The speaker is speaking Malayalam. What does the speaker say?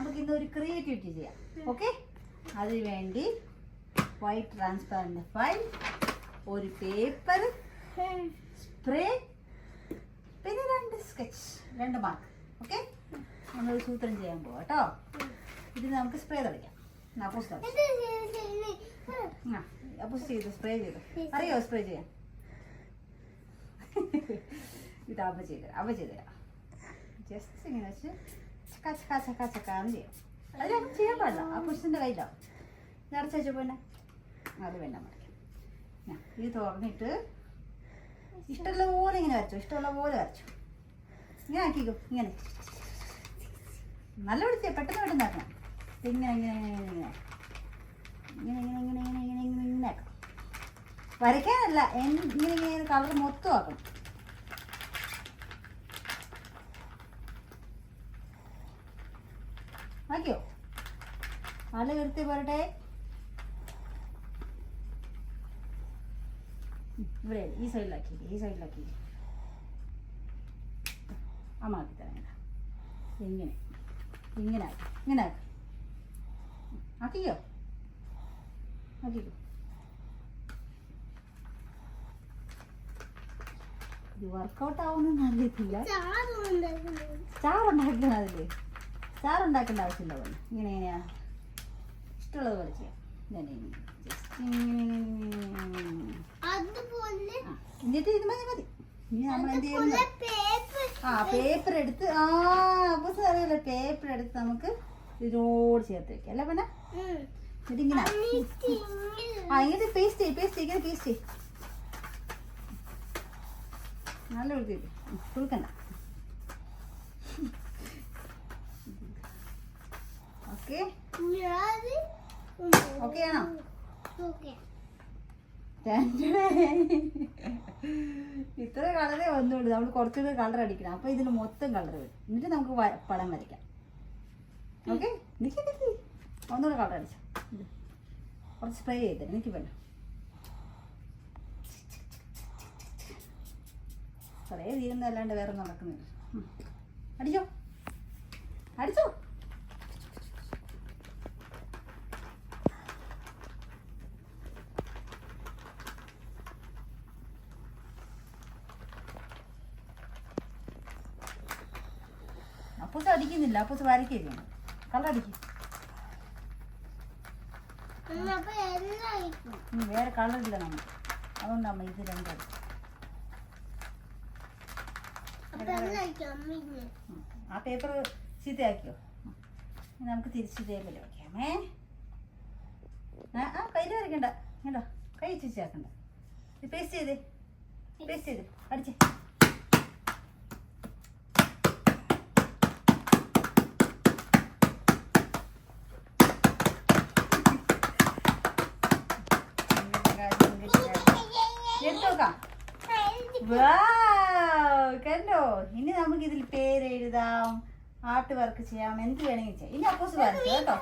നമുക്ക് ഇന്ന് ഒരു ക്രിയേറ്റിവിറ്റി ചെയ്യാം. ഓക്കെ, അതിന് വേണ്ടി വൈറ്റ് ട്രാൻസ്പാരന്റ് ഫൈൽ, ഒരു പേപ്പർ, സ്പ്രേ, പിന്നെ 2 സ്കെച്ച്, 2 മാർക്ക്. ഓക്കെ, നമ്മളൊരു സൂത്രം ചെയ്യാൻ പോവാം കേട്ടോ. ഇതിന് നമുക്ക് സ്പ്രേ തളിക്കാം. അപ്പൂസ് ചെയ്ത് സ്പ്രേ ചെയ്ത് അറിയോ സ്പ്രേ ചെയ്യാൻ? ഇത് അവ ചെയ്തരാം. ജസ്റ്റ് ഇങ്ങനെ വെച്ച് ചക്കാന്ന് ചെയ്യാം. അതിലൊന്നും ചെയ്യാൻ പാടില്ല. ആ പുരുഷൻ്റെ കയ്യിലാവും. നിറച്ച് വെച്ച പിന്നെ അത് വേണ്ട മറിക്കാം. ഇത് തുറന്നിട്ട് ഇഷ്ടമുള്ള പോലെ ഇങ്ങനെ വരച്ചു. ഇങ്ങനെ ആക്കിക്കോ. ഇങ്ങനെ നല്ല പിടിച്ചേ, പെട്ടെന്ന് ആക്കണം. ഇങ്ങനെ ആക്കണം. വരയ്ക്കാനല്ല, ഇങ്ങനെ കളർ മൊത്തം ആക്കണം. ആക്കിയോ? നല്ല കൃത്യം പോരട്ടെ. ഇവിടെ ഈ സൈഡിലാക്കി അമ്മാക്കി തരാം. ഇങ്ങനെ ആക്കിക്കോ. ഇത് വർക്കൗട്ട് ആവുമെന്ന് അറിയത്തില്ല. ചാറുണ്ടാക്കേണ്ട ആവശ്യമില്ല. പോലെ ഇങ്ങനെയാ ഇഷ്ടമുള്ളത് പോലെ ചെയ്യാം. എന്നിട്ട് ഇത് മതി. ഇനി നമ്മൾ എന്ത് ചെയ്യുന്നു? പേപ്പർ എടുത്ത് അറിയില്ല, പേപ്പർ എടുത്ത് നമുക്ക് ഇതിനോട് ചേർത്ത് വെക്കാം അല്ലേ പിന്നെ. ഇതിങ്ങനെ ഇങ്ങനെ പേസ്റ്റ് നല്ല വൃത്തിയില്ലേ, കുളുക്കണ്ട. ഓക്കെ ആണോ? ഇത്ര കളറേ വന്നുള്ളൂ. നമ്മൾ കുറച്ചുകൂടി കളർ അടിക്കണം. അപ്പൊ ഇതിന് മൊത്തം കളർ വരും. എന്നിട്ട് നമുക്ക് പടം വരയ്ക്കാം. ഓക്കെ, ഒന്നുകൂടെ കളർ അടിച്ചു. കുറച്ച് സ്പ്രേ ചെയ്തേ, എനിക്ക് വേണ്ട. സ്പ്രേ തീരുന്നതല്ലാണ്ട് വേറെ ഒന്നും നടക്കുന്നില്ല. അടിച്ചോ. അപ്പൂസ് അടിക്കുന്നില്ല, അപ്പൂസ് വരയ്ക്കുകയാണ്. കളർ അടിക്കും. വേറെ കളറില്ല നമ്മൾ, അതുകൊണ്ട് അമ്മ ഇത് 2 അടിക്കും. ആ പേപ്പർ ചീത്തയാക്കിയോ? നമുക്ക് തിരിച്ച് ഇതേപോലെ വയ്ക്കാമേ. കയ്യിൽ വരയ്ക്കണ്ട കേട്ടോ, കൈ ചീച്ചാക്കണ്ട. ഇത് പേസ്റ്റ് ചെയ്ത് അടിച്ചേ. കണ്ടോ? ഇനി നമുക്ക് ഇതിൽ പേര് എഴുതാം, ആർട്ട് വർക്ക് ചെയ്യാം, എന്ത് വേണമെങ്കിൽ ചെയ്യാം. ഇനി അപ്പോസ് വരച്ചു കേട്ടോ.